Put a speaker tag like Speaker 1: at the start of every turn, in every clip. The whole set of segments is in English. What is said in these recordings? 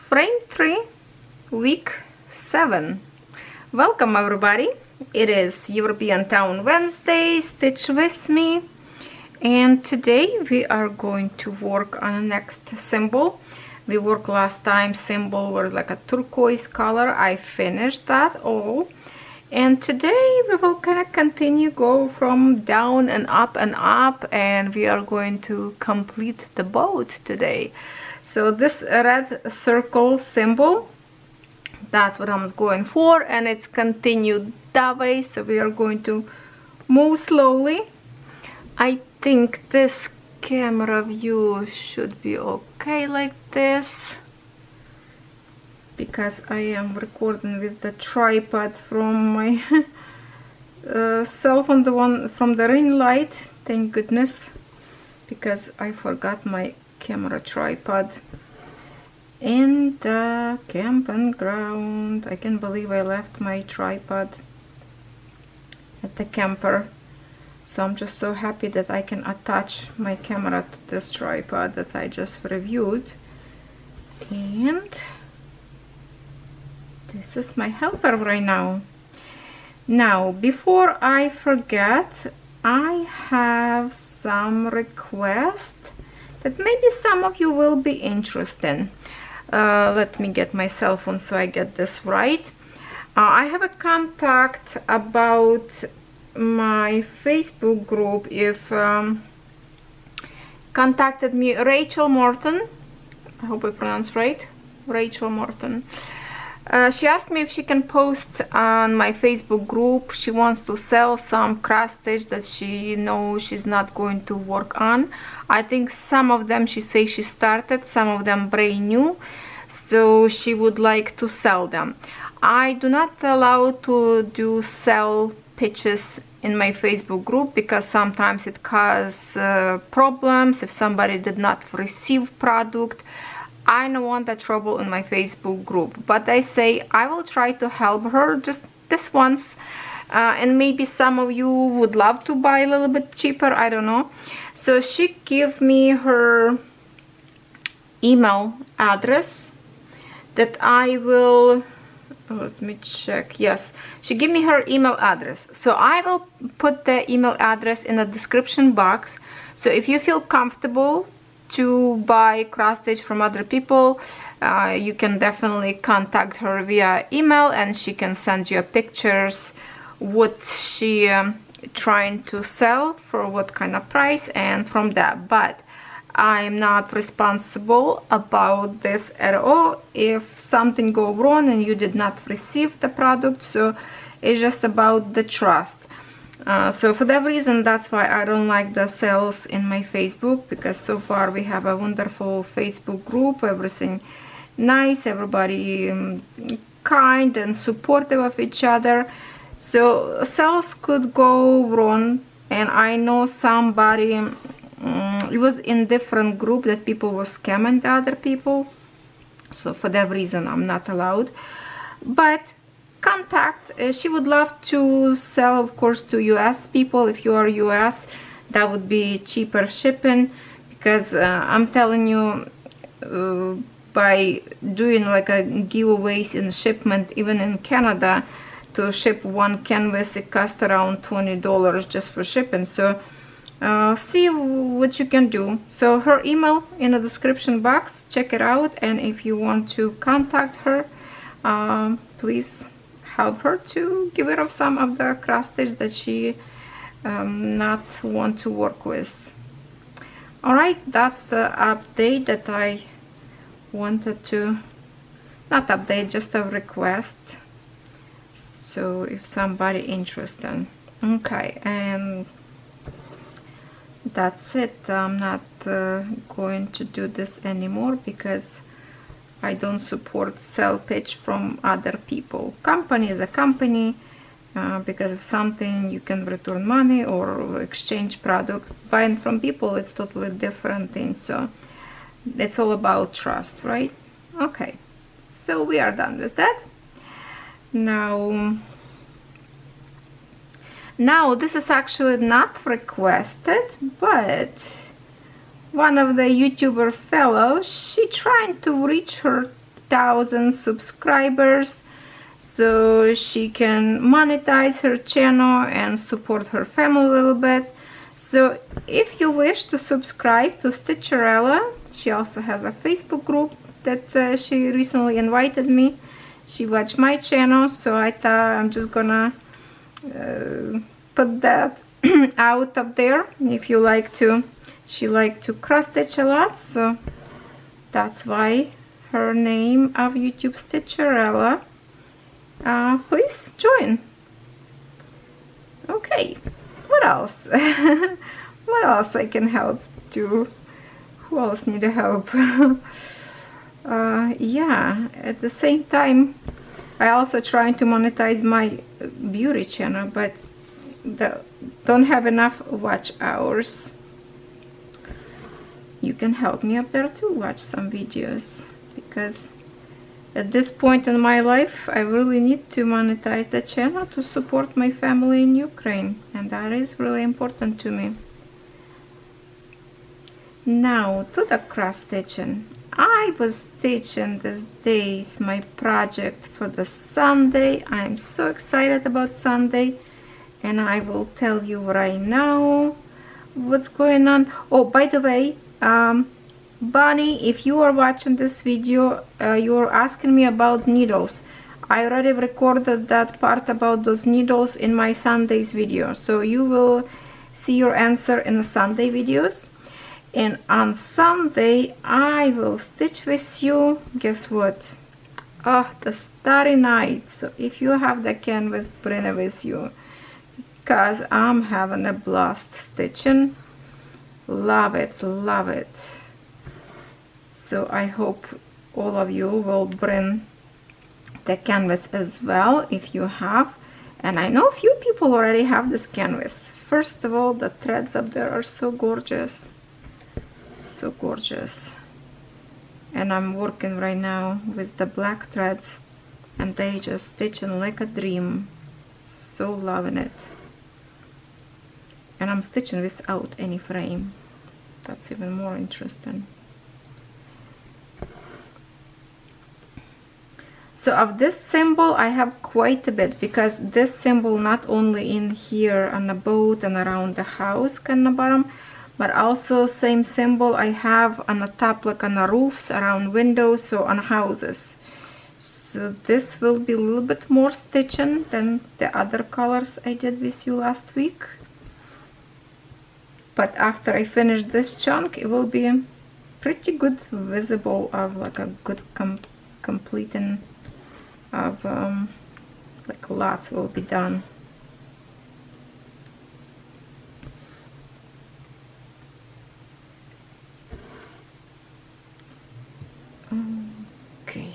Speaker 1: Frame 3, week 7. Welcome everybody. It is European Town Wednesday, stitch with me, and today we are going to work on the next symbol. We worked last time, symbol was like a turquoise color. I finished that all, and today we will kind of continue, go from down and up, and we are going to complete the boat today. So this red circle symbol, that's what I'm going for, and it's continued that way, so we are going to move slowly. I think this camera view should be okay like this, because I am recording with the tripod from my cell phone, the one from the ring light, thank goodness, because I forgot my camera tripod in the camping ground. I can't believe I left my tripod at the camper, so I'm just so happy that I can attach my camera to this tripod that I just reviewed. And this is my helper right now. Now, before I forget, I have some requests that maybe some of you will be interested in. Let me get my cell phone so I get this right. I have a contact about my Facebook group. If contacted me, Rachel Morton, I hope I pronounced right, Rachel Morton. She asked me if she can post on my Facebook group. She wants to sell some cross stitch that she knows she's not going to work on. I think some of them she says she started, some of them brand new, so she would like to sell them. I do not allow to do sell pitches in my Facebook group because sometimes it causes problems if somebody did not receive product. I don't want that trouble in my Facebook group, but I say I will try to help her just this once, and maybe some of you would love to buy a little bit cheaper, I don't know. So she gave me her email address that I will, let me check, yes, she gave me her email address, so I will put the email address in the description box. So if you feel comfortable to buy cross stitch from other people, you can definitely contact her via email, and she can send you pictures what she trying to sell for what kind of price, and from that. But I'm not responsible about this at all if something go wrong and you did not receive the product. So it's just about the trust. So for that reason, that's why I don't like the sales in my Facebook, because so far we have a wonderful Facebook group, everything nice, everybody kind and supportive of each other. So sales could go wrong, and I know somebody, it was in different group that people were scamming the other people, so for that reason I'm not allowed. But contact, she would love to sell, of course, to US people. If you are US, that would be cheaper shipping, because I'm telling you, by doing like a giveaways in shipment, even in Canada, to ship one canvas it costs around $20 just for shipping. So see what you can do. So her email in the description box, check it out, and if you want to contact her, please help her to get rid of some of the cross stitch that she not want to work with. All right, that's the update that I wanted to, not update, just a request. So if somebody interested, okay, and that's it. I'm not going to do this anymore because I don't support sell pitch from other people. Company is a company, because of something you can return money or exchange product. Buying from people, it's totally different thing. So it's all about trust, right? Okay, so we are done with that. Now this is actually not requested, but one of the YouTuber fellows, she trying to reach her 1,000 subscribers, so she can monetize her channel and support her family a little bit. So if you wish to subscribe to Stitcherella, she also has a Facebook group that she recently invited me. She watched my channel, so I thought I'm just gonna put that out up there. If you like to, she liked to cross stitch a lot, so that's why her name of YouTube Stitcherella. Please join. Okay, what else? What else I can help do? Who else need help? Yeah, at the same time I also trying to monetize my beauty channel, but don't have enough watch hours. You can help me up there to watch some videos, because at this point in my life I really need to monetize the channel to support my family in Ukraine, and that is really important to me. Now to the cross stitching. I was stitching these days my project for the Sunday. I'm so excited about Sunday, and I will tell you right now what's going on. Oh, by the way, Bonnie, if you are watching this video, you're asking me about needles. I already recorded that part about those needles in my Sunday's video, so you will see your answer in the Sunday videos. And on Sunday I will stitch with you, guess what? Oh, the Starry Night. So if you have the canvas, bring it with you, because I'm having a blast stitching. Love it, love it. So I hope all of you will bring the canvas as well if you have. And I know a few people already have this canvas. First of all, the threads up there are so gorgeous. So gorgeous. And I'm working right now with the black threads, and they just stitching like a dream. So loving it. And I'm stitching without any frame. That's even more interesting. So of this symbol I have quite a bit, because this symbol not only in here on the boat and around the house kind of bottom, but also same symbol I have on the top, like on the roofs, around windows, so on houses. So this will be a little bit more stitching than the other colors I did with you last week. But after I finish this chunk, it will be pretty good visible of like a good completing of like lots will be done. Okay,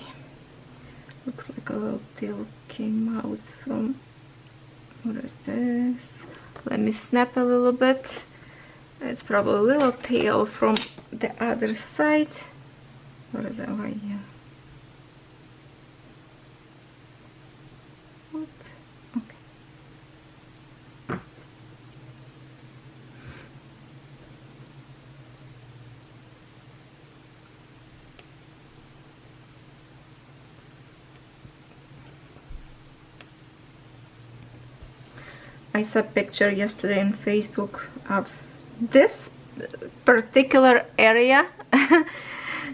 Speaker 1: looks like a little tail came out from, what is this? Let me snap a little bit. It's probably a little tail from the other side. What is that right here? What? Okay. I saw a picture yesterday on Facebook of this particular area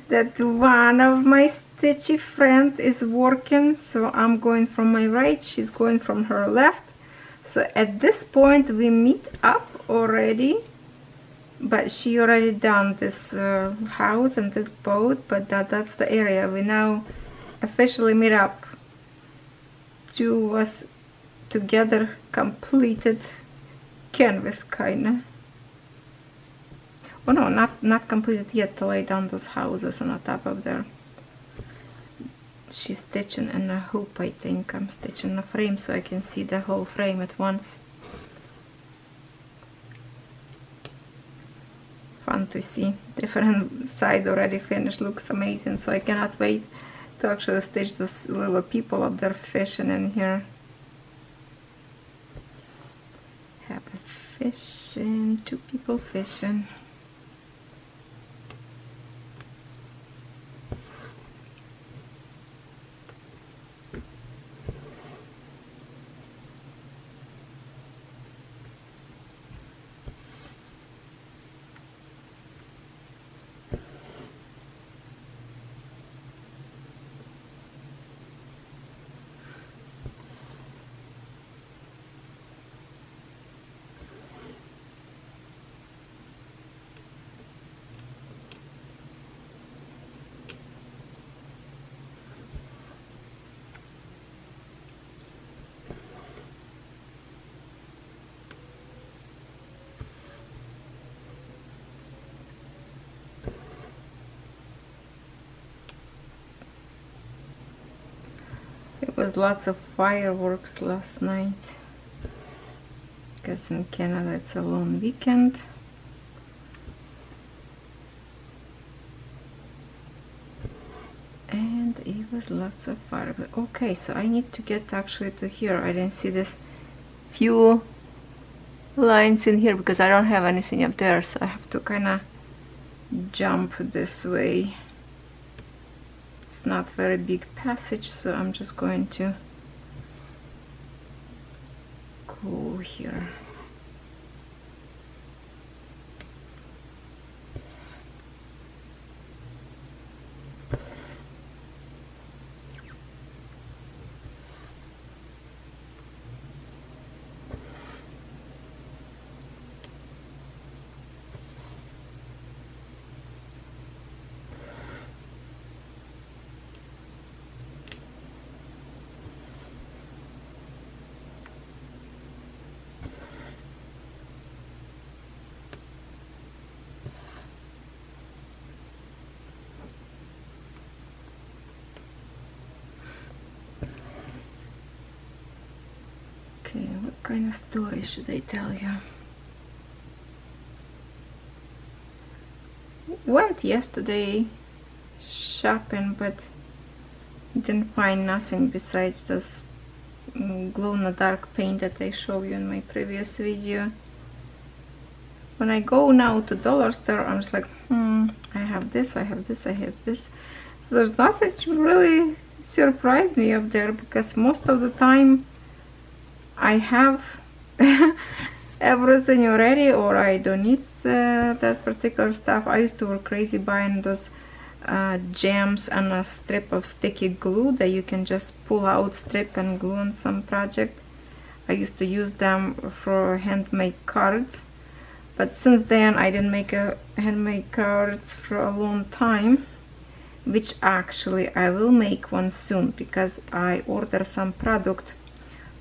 Speaker 1: that one of my stitchy friend is working. So I'm going from my right, she's going from her left. So at this point we meet up already, but she already done this house and this boat, but that's the area we now officially meet up. Two was together completed canvas kinda. Oh no, not completed yet, to lay down those houses on the top of there. She's stitching in a hoop, I think. I'm stitching a frame so I can see the whole frame at once. Fun to see. Different side already finished, looks amazing, so I cannot wait to actually stitch those little people up there fishing in here. Happy fishing, two people fishing. It was lots of fireworks last night, because in Canada it's a long weekend. And it was lots of fireworks. Okay, so I need to get actually to here. I didn't see this few lines in here because I don't have anything up there, so I have to kind of jump this way. It's not very big passage, so I'm just going to go here. Okay, what kind of story should I tell you? Went yesterday shopping, but didn't find nothing besides this glow-in-the-dark paint that I showed you in my previous video. When I go now to dollar store, I'm just like, I have this, I have this, I have this. So there's nothing to really surprise me up there, because most of the time I have everything already, or I don't need that particular stuff. I used to go crazy buying those gems and a strip of sticky glue that you can just pull out, strip and glue on some project. I used to use them for handmade cards, but since then I didn't make a handmade cards for a long time, which actually I will make one soon, because I ordered some product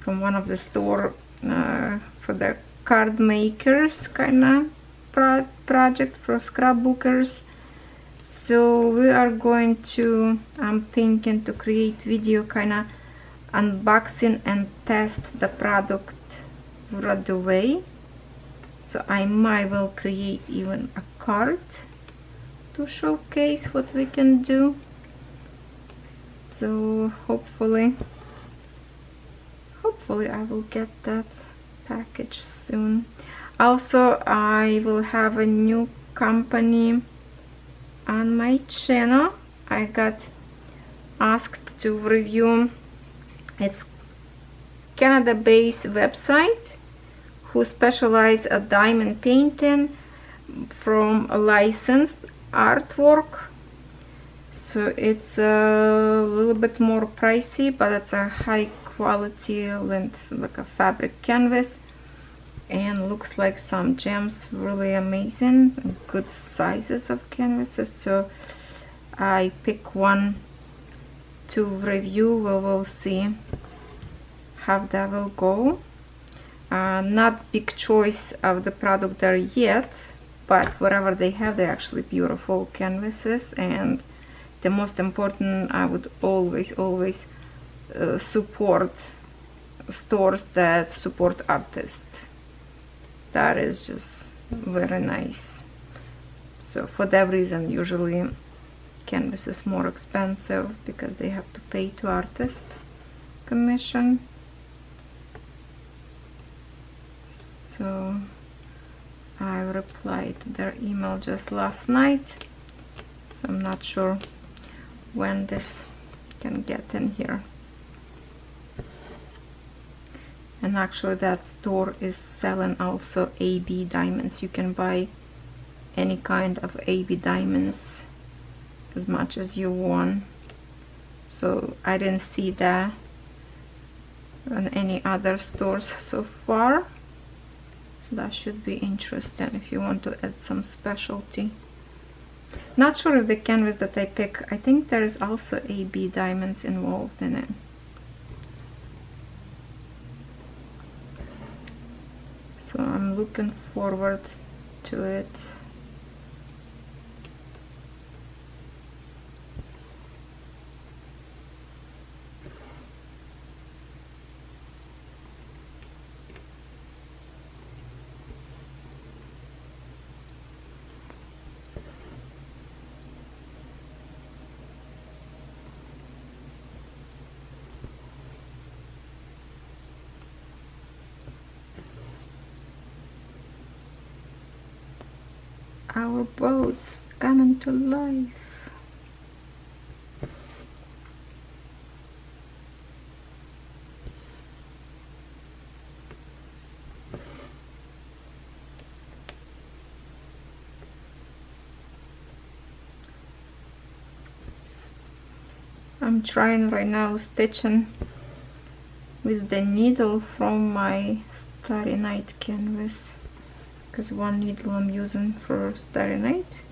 Speaker 1: from one of the store for the card makers kind of project for scrapbookers. So we are going to, I'm thinking to create video kind of unboxing and test the product right away. So I might will create even a card to showcase what we can do. So hopefully I will get that package soon. Also, I will have a new company on my channel. I got asked to review, it's Canada-based website who specialize at diamond painting from a licensed artwork. So it's a little bit more pricey, but it's a high quality length, like a fabric canvas, and looks like some gems, really amazing, good sizes of canvases. So I pick one to review. We'll see how that will go. Not big choice of the product there yet, but whatever they have, they're actually beautiful canvases. And the most important, I would always support stores that support artists. That is just very nice. So for that reason, usually canvas is more expensive, because they have to pay to artist commission. So I replied to their email just last night, so I'm not sure when this can get in here. And actually that store is selling also AB diamonds. You can buy any kind of AB diamonds as much as you want. So I didn't see that on any other stores so far. So that should be interesting if you want to add some specialty. Not sure if the canvas that I pick, I think there is also AB diamonds involved in it. So I'm looking forward to it. our boats coming to life. I'm trying right now stitching with the needle from my Starry Night canvas, because one needle I'm using for Starry Night,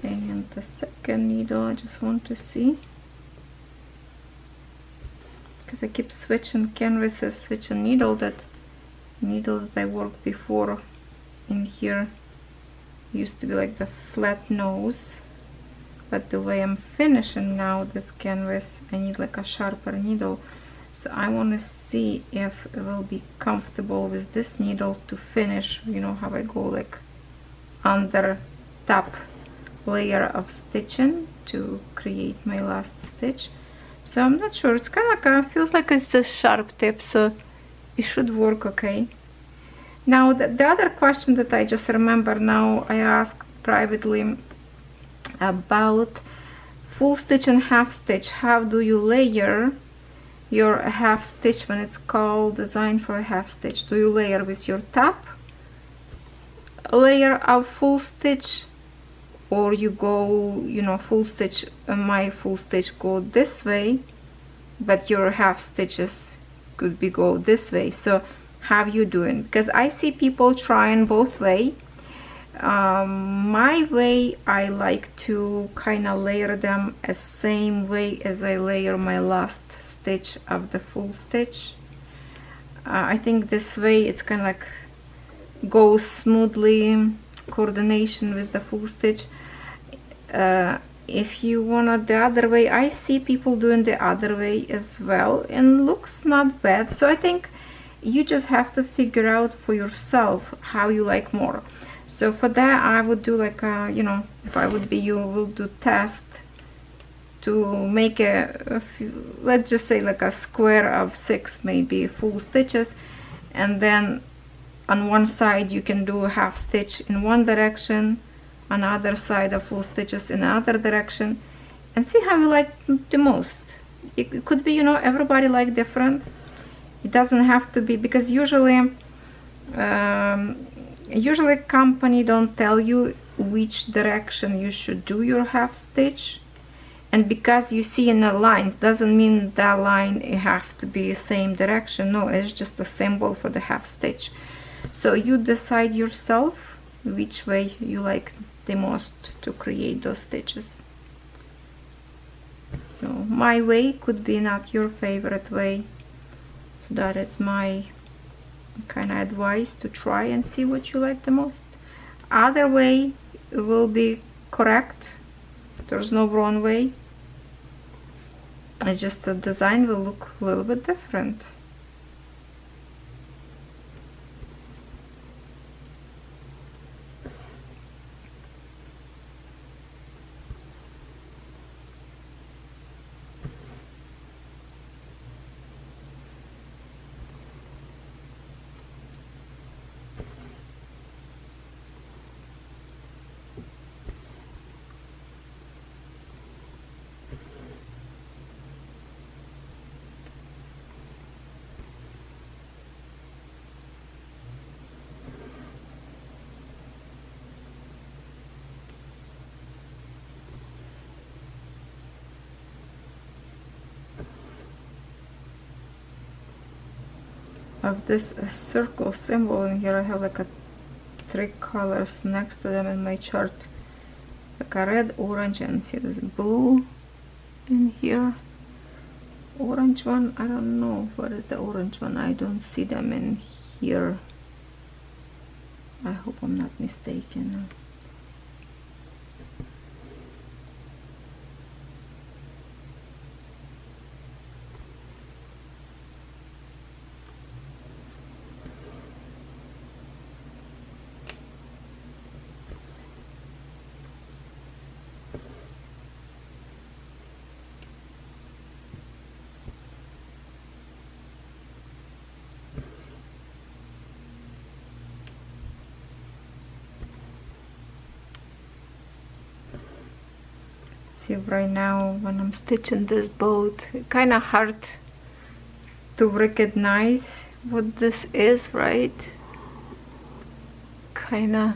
Speaker 1: and the second needle I just want to see, because I keep switching canvases, switching needle. That needle that I worked before in here used to be like the flat nose, but the way I'm finishing now this canvas, I need like a sharper needle. So I want to see if it will be comfortable with this needle to finish, you know how I go like under top layer of stitching to create my last stitch. So I'm not sure, it's kind of like feels like it's a sharp tip, so it should work okay. Now the other question that I just remember now, I asked privately about full stitch and half stitch. How do you layer your half stitch when it's called design for a half stitch? Do you layer with your top layer of full stitch, or you go, you know, full stitch, my full stitch go this way, but your half stitches could be go this way? So how you doing? Because I see people trying both way. My way, I like to kind of layer them as same way as I layer my last stitch of the full stitch. I think this way it's kind of like goes smoothly, coordination with the full stitch. If you want the other way, I see people doing the other way as well, and looks not bad. So I think you just have to figure out for yourself how you like more. So for that, I would do like a, you know, if I would be you, will do test to make a few, let's just say like a square of 6 maybe full stitches, and then on one side you can do a half stitch in one direction, on the other side of full stitches in another direction, and see how you like the most. It could be, you know, everybody like different. It doesn't have to be, because usually company don't tell you which direction you should do your half stitch, and because you see in the lines doesn't mean that line it have to be the same direction. No, it's just a symbol for the half stitch. So you decide yourself which way you like the most to create those stitches. So my way could be not your favorite way, so that is my kind of advice to try and see what you like the most. Other way will be correct, there's no wrong way, it's just the design will look a little bit different. Of this circle symbol in here, I have like a 3 colors next to them in my chart, like a red, orange, and see this blue in here. Orange one, I don't know what is the orange one, I don't see them in here. I hope I'm not mistaken. See, right now when I'm stitching this boat, kind of hard to recognize what this is, right? Kind of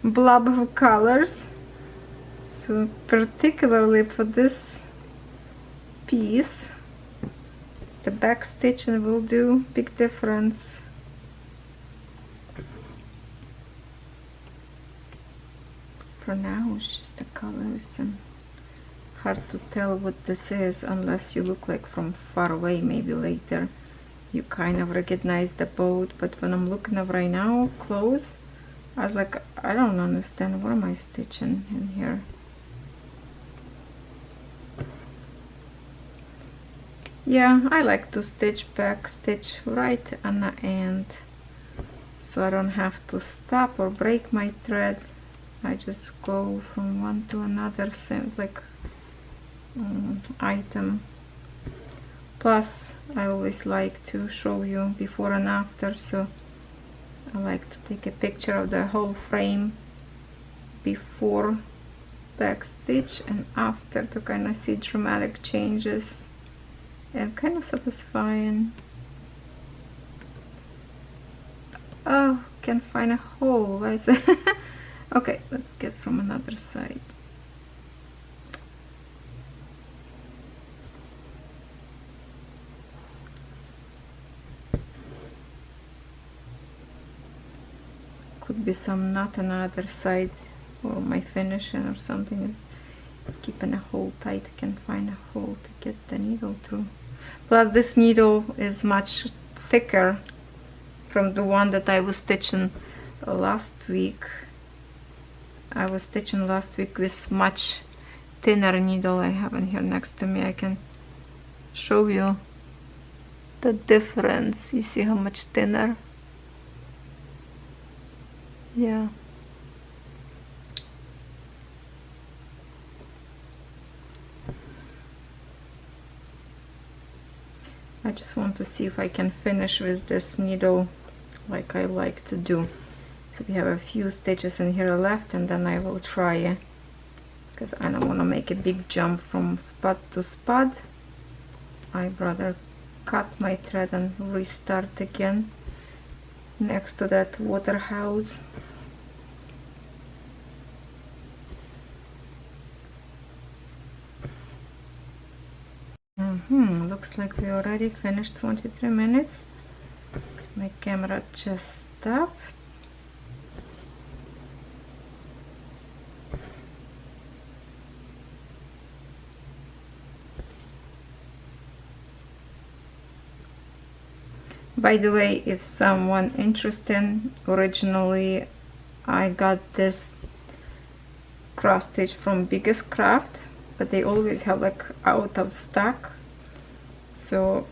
Speaker 1: blob of colors. So particularly for this piece, the back stitching will do big difference. For now it's just the colors, and hard to tell what this is unless you look like from far away. Maybe later you kind of recognize the boat, but when I'm looking at right now close, I was like, I don't understand, what am I stitching in here? Yeah, I like to stitch back stitch right on the end, so I don't have to stop or break my thread. I just go from one to another, same like item. Plus I always like to show you before and after, so I like to take a picture of the whole frame before back stitch and after to kind of see dramatic changes, and kind of satisfying. Oh, can't find a hole. Why is it? Okay, let's get from another side. Could be some knot on the other side, or my finishing or something. Keeping a hole tight, can find a hole to get the needle through. Plus this needle is much thicker from the one that I was stitching last week. I was stitching last week with much thinner needle. I have in here next to me. I can show you the difference. You see how much thinner? Yeah. I just want to see if I can finish with this needle like I like to do. So we have a few stitches in here left, and then I will try it, because I don't want to make a big jump from spot to spot. I'd rather cut my thread and restart again next to that water house. Looks like we already finished 23 minutes because my camera just stopped. By the way, if someone interested, originally I got this cross stitch from Biggest Craft, but they always have like out of stock. So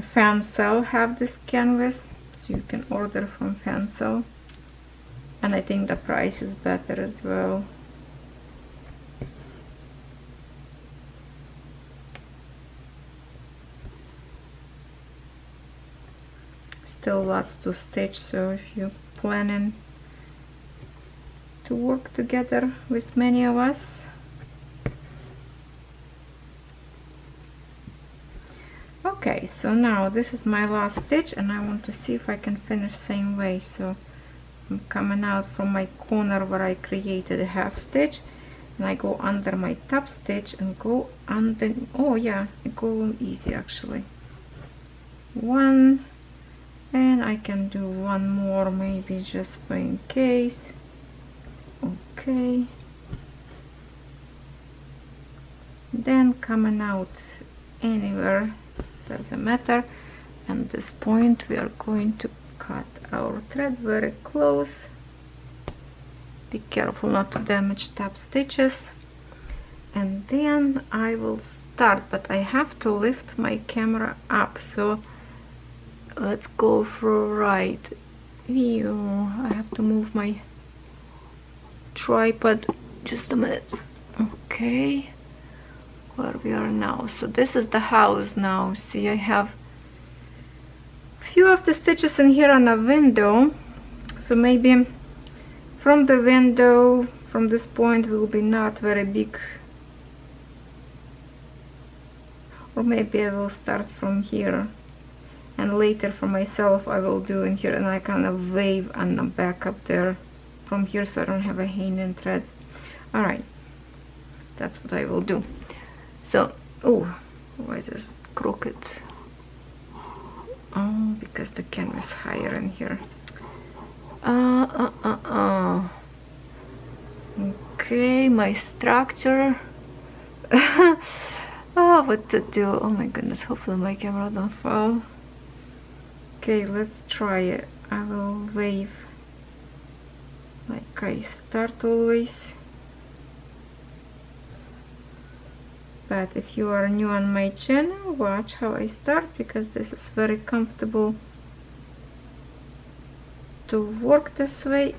Speaker 1: FANSELLS have this canvas, so you can order from FANSELLS, and I think the price is better as well. Still lots to stitch, so if you're planning to work together with many of us. Okay, so now this is my last stitch, and I want to see if I can finish same way. So I'm coming out from my corner where I created a half stitch, and I go under my top stitch and go under. Oh yeah, I go easy actually. One, and I can do one more maybe just for in case. Okay, then coming out anywhere, doesn't matter, and at this point we are going to cut our thread very close. Be careful not to damage top stitches, and then I will start, but I have to lift my camera up, so let's go for right view. I have to move my tripod just a minute. Okay, where we are now. So this is the house now. See, I have few of the stitches in here on a window, so maybe from the window, from this point, will be not very big or maybe I will start from here and later for myself I will do in here, and I kind of wave on the back up there from here so I don't have a hanging thread. All right, that's what I will do. So, oh, why is this crooked? Oh, because the canvas is higher in here. Okay, my structure. Oh, what to do? Oh my goodness, hopefully my camera don't fall. Okay, let's try it. I will wave like I start always. But if you are new on my channel, watch how I start, because this is very comfortable to work this way.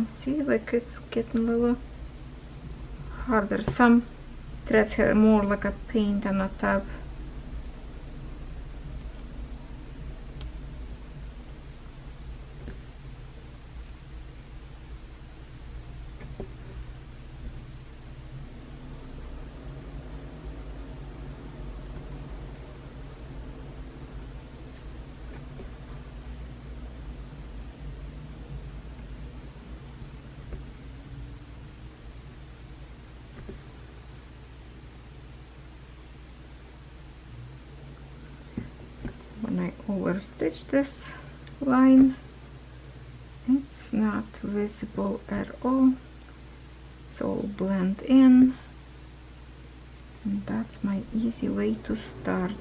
Speaker 1: See, like it's getting a little harder. Some threads have more like a paint on the top. When I overstitch this line, it's not visible at all. It's all blend in, and that's my easy way to start.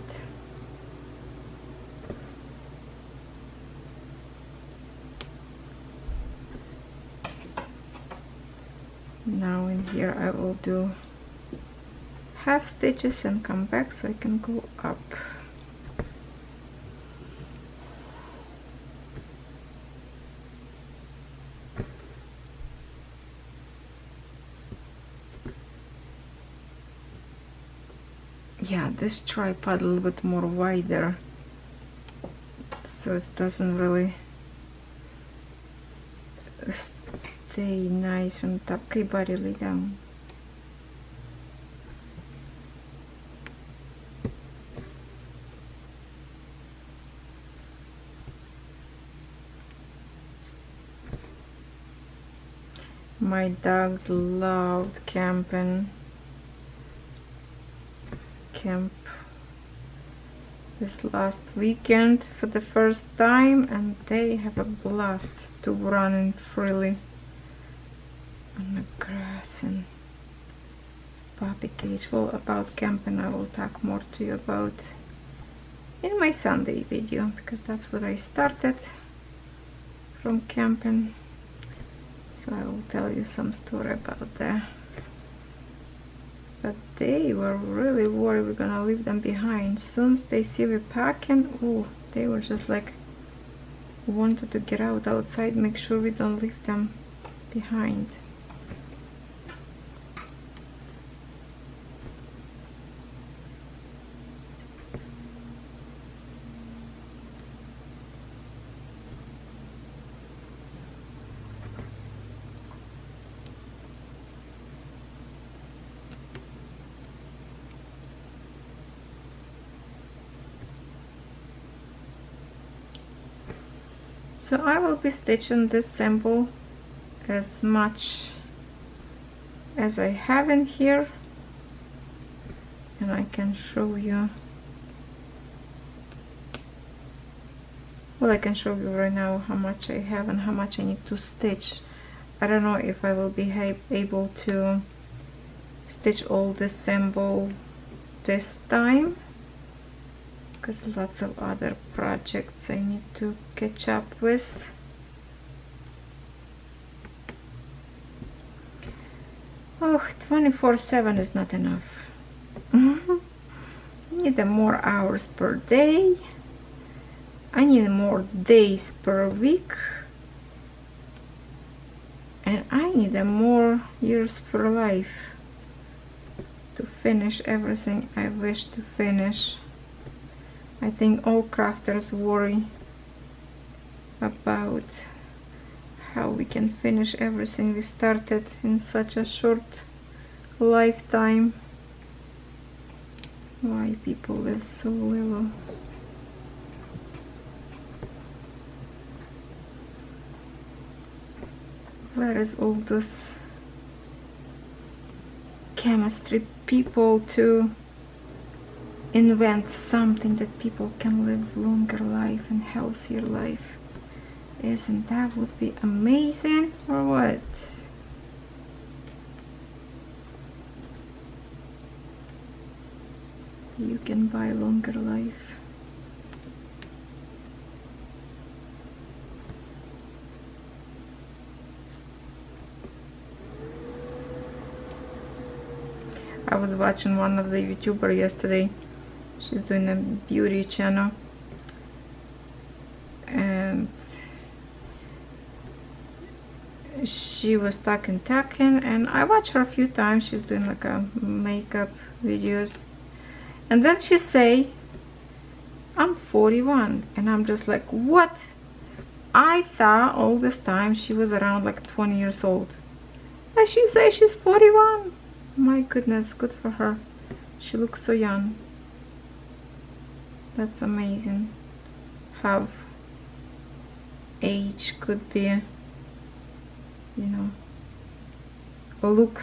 Speaker 1: Now in here I will do half stitches and come back so I can go up. Yeah, this tripod a little bit more wider, so it doesn't really stay nice and top. Okay, body lay down. My dogs loved camp this last weekend for the first time, and they have a blast to running freely on the grass and puppy cage. Well, about camping I will talk more to you about in my Sunday video, because that's what I started from camping, so I will tell you some story about that. But they were really worried we're gonna leave them behind. Soon as they see we packing, oh, they were just like wanted to get out outside, make sure we don't leave them behind. So I will be stitching this symbol as much as I have in here, and I can show you, well, I can show you right now how much I have and how much I need to stitch. I don't know if I will be able to stitch all this symbol this time, because lots of other projects I need to catch up with. Oh, 24/7 is not enough. Need more hours per day. I need more days per week, and I need more years per life to finish everything I wish to finish. I think all crafters worry about how we can finish everything we started in such a short lifetime. Why people live so little. Where is all this chemistry people to invent something that people can live longer life and healthier life? Isn't that would be amazing, or what? You can buy longer life. I was watching one of the YouTuber yesterday. She's doing a beauty channel, and she was talking, and I watched her a few times. She's doing like a makeup videos, and then she say, I'm 41, and I'm just like, what? I thought all this time she was around like 20 years old, and she says she's 41. My goodness, good for her. She looks so young. That's amazing how age could be, you know, look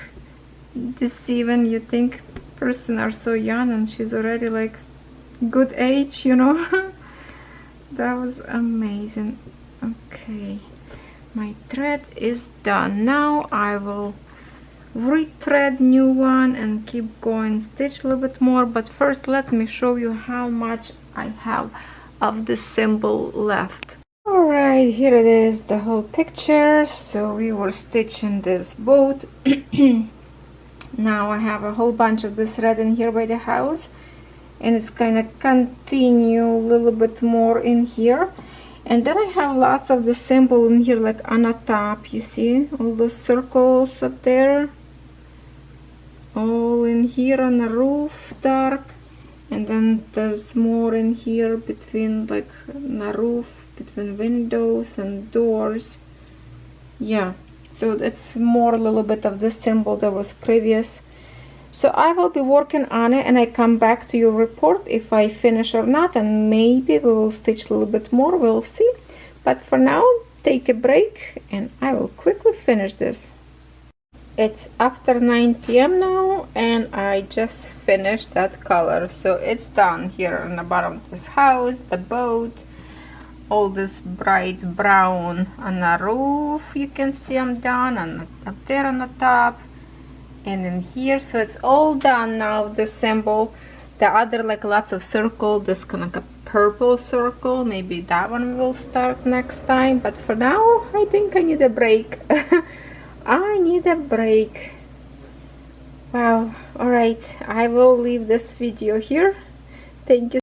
Speaker 1: deceiving. You think person are so young and she's already like good age, you know. That was amazing. Okay, my thread is done. Now I will rethread new one and keep going, stitch a little bit more, but first let me show you how much I have of the symbol left. All right, here it is, the whole picture. So we were stitching this boat. Now I have a whole bunch of this red in here by the house, and it's gonna continue a little bit more in here. And then I have lots of the symbol in here, like on the top, you see all the circles up there, all in here on the roof, dark. And then there's more in here between, like, the roof, between windows and doors. Yeah, so that's more a little bit of the symbol that was previous. So I will be working on it, and I come back to you report if I finish or not, and maybe we will stitch a little bit more, we'll see. But for now, take a break and I will quickly finish this. It's after 9 p.m. now, and I just finished that color. So it's done here on the bottom of this house, the boat, all this bright brown on the roof. You can see I'm done, and up there on the top, and in here. So it's all done now, the symbol. The other, like, lots of circle, this kind of like a purple circle, maybe that one will start next time, but for now I think I need a break. I need a break. Wow. All right, I will leave this video here. Thank you